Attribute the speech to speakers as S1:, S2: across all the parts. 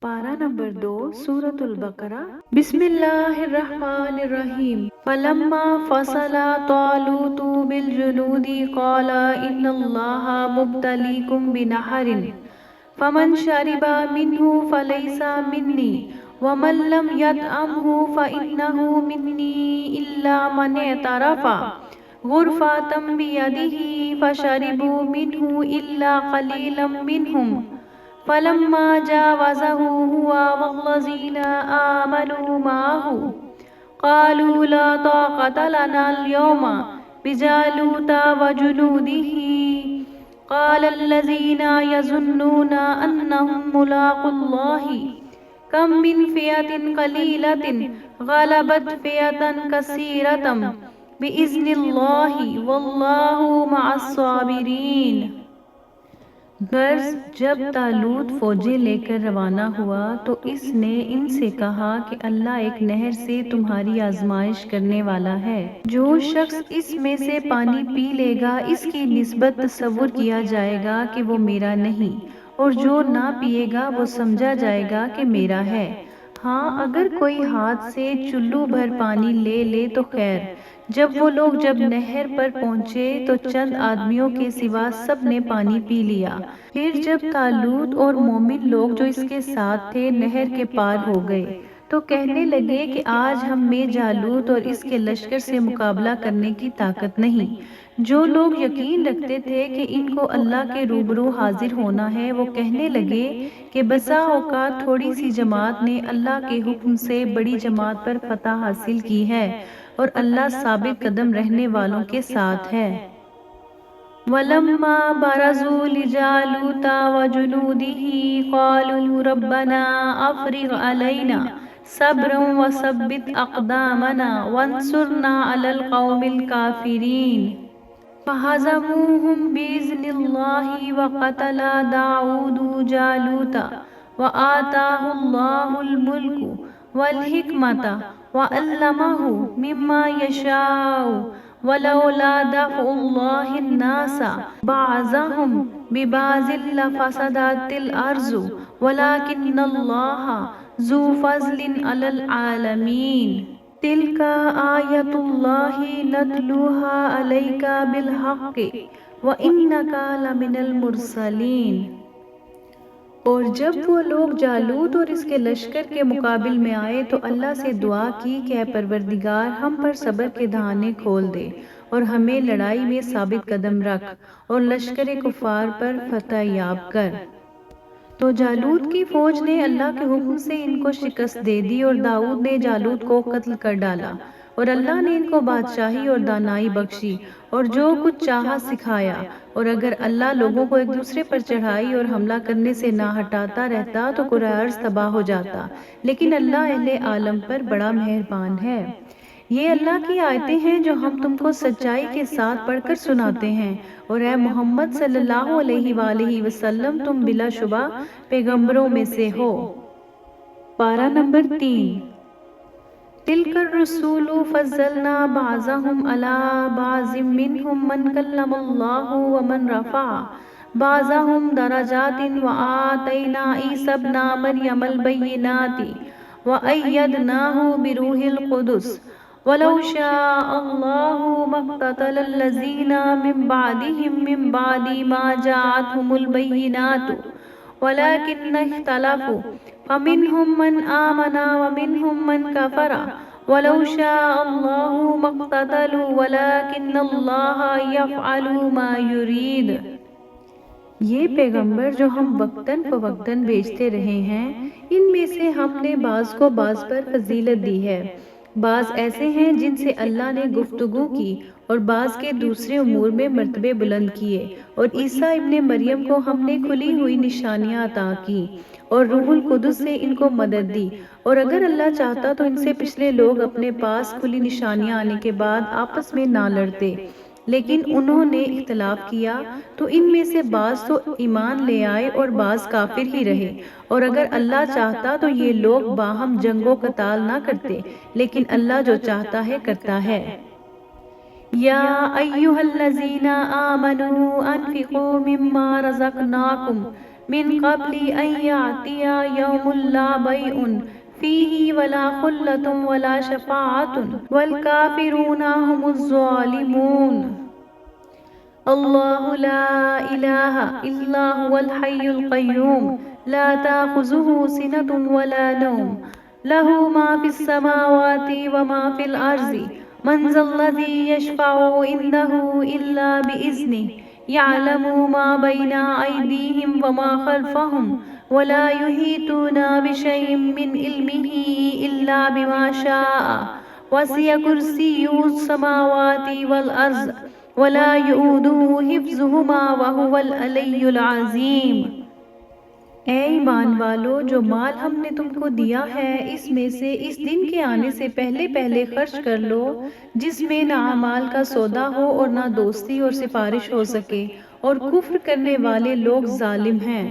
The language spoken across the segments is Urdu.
S1: پارہ نمبر 2 سورۃ البقرہ۔ بسم اللہ الرحمن الرحیم۔ فلما فصل طالوت بالجنود قال ان اللہ مبتلیکم بنہر فمن شرب منہ فلیس منی ومن لم یطعمہ فإنہ منی الا من اعترف غرفة بیدہ فشربوا منہ الا قلیلا منہم فلما جاوزه هو والذين آمنوا معه قالوا لا طاقة لنا اليوم بجالوت وجنوده قال الذين يظنون أنهم ملاقو الله كم من فئة قليلة غلبت فئة كثيرة بإذن الله والله مع الصابرين۔ غرض جب طالوت فوجیں لے کر روانہ ہوا تو اس نے ان سے کہا کہ اللہ ایک نہر سے تمہاری آزمائش کرنے والا ہے۔ جو شخص اس میں سے پانی پی لے گا اس کی نسبت تصور کیا جائے گا کہ وہ میرا نہیں، اور جو نہ پیے گا وہ سمجھا جائے گا کہ میرا ہے۔ ہاں اگر کوئی ہاتھ سے چلو بھر پانی لے لے تو خیر۔ جب نہر پر پہنچے تو چند آدمیوں کے سوا سب نے پانی پی لیا۔ پھر جب طالوت اور مومن لوگ جو اس کے ساتھ تھے نہر کے پار ہو گئے تو کہنے لگے کہ آج ہم میں جالوت اور اس کے لشکر سے مقابلہ کرنے کی طاقت نہیں۔ جو لوگ یقین رکھتے تھے کہ ان کو اللہ کے روبرو حاضر ہونا ہے وہ کہنے لگے کہ بسا اوقات تھوڑی سی جماعت نے اللہ کے حکم سے بڑی جماعت پر فتح حاصل کی ہے اور اللہ ثابت قدم رہنے والوں کے ساتھ ہے۔ وَلَمَّا بَرَزُوا لِجَالُوتَ وَجُنُودِهِ قَالُوا رَبَّنَا أَفْرِغْ عَلَيْنَا صَبْرًا وَثَبِّتْ أَقْدَامَنَا وَانصُرْنَا عَلَى الْقَوْمِ الْكَافِرِينَ فَهَزَمُوهُمْ بِإِذْنِ اللَّهِ وَقَتَلَ دَاوُودُ جَالُوتَ وَآتَاهُ اللَّهُ الْمُلْكَ وَالْحِكْمَةَ وَعَلَّمَهُ مِمَّا يَشَاءُ وَلَوْلَا دَفْعُ اللَّهِ النَّاسَ بَعْضَهُم بِبَعْضٍ لَفَسَدَتِ الْأَرْضُ وَلَكِنَّ اللَّهَ ذُو فَضْلٍ عَلَى الْعَالَمِينَ۔ تِلْكَ آیَاتُ اللَّهِ نَتْلُوهَا عَلَيْکَ بِالْحَقِّ وَإِنَّکَ لَمِنَ الْمُرْسَلِینَ۔ اور جب وہ لوگ جالوت اور اس کے لشکر کے مقابل میں آئے تو اللہ سے دعا کی کہ اے پروردگار ہم پر صبر کے دہانے کھول دے اور ہمیں لڑائی میں ثابت قدم رکھ اور لشکر کفار پر فتح یاب کر۔ تو جالوت کی فوج نے اللہ کے حکم سے ان کو شکست دے دی اور داؤد نے جالوت کو قتل کر ڈالا، اور اللہ نے ان کو بادشاہی اور دانائی بخشی اور جو کچھ چاہا سکھایا۔ اور اگر اللہ لوگوں کو ایک دوسرے پر چڑھائی اور حملہ کرنے سے نہ ہٹاتا رہتا تو پورا عرض تباہ ہو جاتا، لیکن اللہ اہل عالم پر بڑا مہربان ہے۔ یہ اللہ کی آیتیں ہیں جو ہم تم کو سچائی کے ساتھ پڑھ کر سناتے ہیں، اور اے محمد صلی اللہ علیہ وآلہ وسلم تم بلا شبہ پیغمبروں میں سے ہو۔ پارہ نمبر 3۔ تِلْکَ الرُّسُلُ فَضَّلْنَا بَعْضَهُمْ عَلَى بَعْضٍ مِّنْهُم مَّن كَلَّمَ اللَّهُ وَمَن رَّفَعَ بَعْضَهُمْ دَرَجَاتٍ وَآتَيْنَا عِيسَى ابْنَ مَرْيَمَ الْبَيِّنَاتِ وَأَيَّدْنَاهُ بِرُوحِ الْقُدُسِ وَلَوْ شَاءَ اللَّهُ مَا اقْتَتَلَ الَّذِينَ مِن بَعْدِهِم مِّن بَعْدِ مَا جَاءَتْهُمُ الْبَيِّنَاتُ وَلَٰكِنَّ اخْتَلَفُوا فَمِنْهُم مَّنْ آمَنَ وَمِنْهُم مَّنْ كَفَرَ وَلَوْ شَاءَ اللَّهُ مَا اقْتَتَلُوا وَلَٰكِنَّ اللَّهَ يَفْعَلُ مَا يُرِيدُ۔ یہ پیغمبر جو ہم وقتاً فوقتاً بھیجتے رہے ہیں ان میں سے ہم نے بعض کو بعض پر فضیلت دی ہے۔ بعض ایسے ہیں جن سے اللہ نے گفتگو کی اور بعض کے دوسرے امور میں مرتبے بلند کیے، اور عیسیٰ ابن مریم کو ہم نے کھلی ہوئی نشانیاں عطا کی اور روح القدس سے ان کو مدد دی، اور اگر اللہ چاہتا تو ان سے پچھلے لوگ اپنے پاس کھلی نشانیاں آنے کے بعد آپس میں نہ لڑتے، لیکن انہوں نے اختلاف کیا تو ان میں سے بعض تو ایمان لے آئے اور بعض کافر ہی رہے، اور اگر اللہ چاہتا تو یہ لوگ باہم جنگ و قتال نہ کرتے، لیکن اللہ جو چاہتا ہے کرتا ہے۔ یا ایھا الذین آمنوا انفقوا مما رزقناکم من قبل أن يأتي يوم لا بيع فيه ولا خلة ولا شفاعة والكافرون هم الظالمون الله لا إله إلا هو الحي القيوم لا تأخذه سنة ولا نوم له ما في السماوات وما في الأرض من ذا الذي يشفع عنده إلا بإذنه يعلم ما بين أيديهم وما خلفهم ولا يحيطون بشيء من علمه إلا بما شاء وسع كرسيه السماوات والأرض ولا يؤوده حفظهما وهو العلی العظیم۔ اے ایمان والو، جو مال ہم نے تم کو دیا ہے اس میں سے اس دن کے آنے سے پہلے پہلے خرچ کر لو، جس میں نہ اعمال کا سودا ہو اور نہ دوستی اور سفارش ہو سکے، اور کفر کرنے والے لوگ ظالم ہیں۔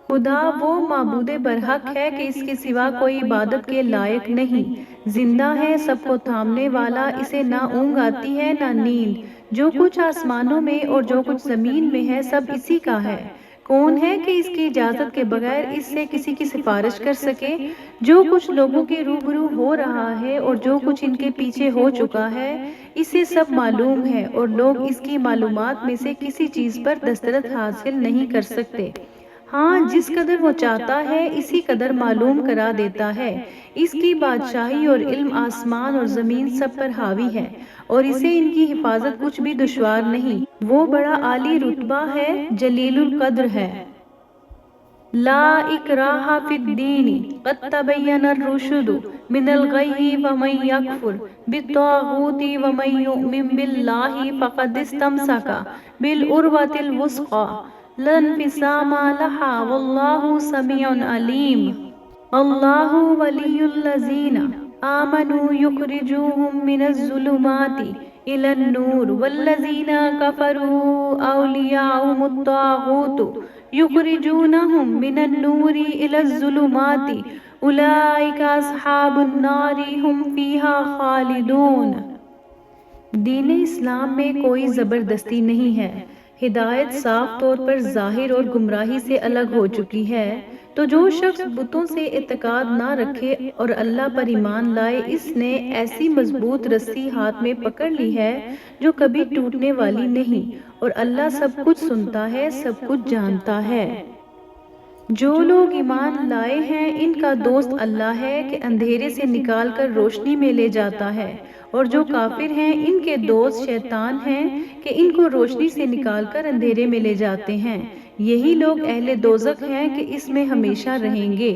S1: خدا وہ معبود برحق ہے کہ اس کے سوا کوئی عبادت کے لائق نہیں، زندہ ہے، سب کو تھامنے والا، اسے نہ اونگ آتی ہے نہ نیند، جو کچھ آسمانوں میں اور جو کچھ زمین میں ہے سب اسی کا ہے۔ کون ہے کہ اس کی اجازت کے بغیر اس سے کسی کی سفارش کر سکے؟ جو کچھ لوگوں کے روبرو ہو رہا ہے اور جو کچھ ان کے پیچھے ہو چکا ہے اسے سب معلوم ہے، اور لوگ اس کی معلومات میں سے کسی چیز پر دسترس حاصل نہیں کر سکتے۔ ہاں، جس قدر وہ چاہتا ہے اسی قدر معلوم کرا دیتا ہے۔ اس کی بادشاہی اور علم آسمان اور زمین سب پر حاوی ہے، اور اسے ان کی حفاظت کچھ بھی دشوار نہیں۔ وہ بڑا عالی رتبہ ہے، جلیل القدر ہے۔ لا اکراہ فی الدین قد تبین الرشد من الغی فمن یکفر بالطاغوت ومن یؤمن باللہ فقد استمسک بالعروۃ الوثقی لا انفصام لها واللہ سمیع علیم۔ اللہ ولی الذین آمنوا یخرجوہم من الظلمات إلى النور والذین کفروا اولیاءهم الطاغوت یخرجونہم من النور إلى الظلمات اولئک اصحاب النار هم فیہا خالدون۔ دین اسلام میں کوئی زبردستی نہیں ہے، ہدایت صاف طور پر ظاہر اور گمراہی سے الگ ہو چکی ہے، تو جو شخص بتوں سے اعتقاد نہ رکھے اور اللہ پر ایمان لائے اس نے ایسی مضبوط رسی ہاتھ میں پکڑ لی ہے جو کبھی ٹوٹنے والی نہیں، اور اللہ سب کچھ سنتا ہے، سب کچھ جانتا ہے۔ جو لوگ ایمان لائے ہیں ان کا دوست اللہ ہے کہ اندھیرے سے نکال کر روشنی میں لے جاتا ہے، اور جو کافر ہیں ان کے دوست شیطان ہیں کہ ان کو روشنی سے نکال کر اندھیرے میں لے جاتے ہیں۔ یہی لوگ اہل دوزخ ہیں کہ اس میں ہمیشہ رہیں گے۔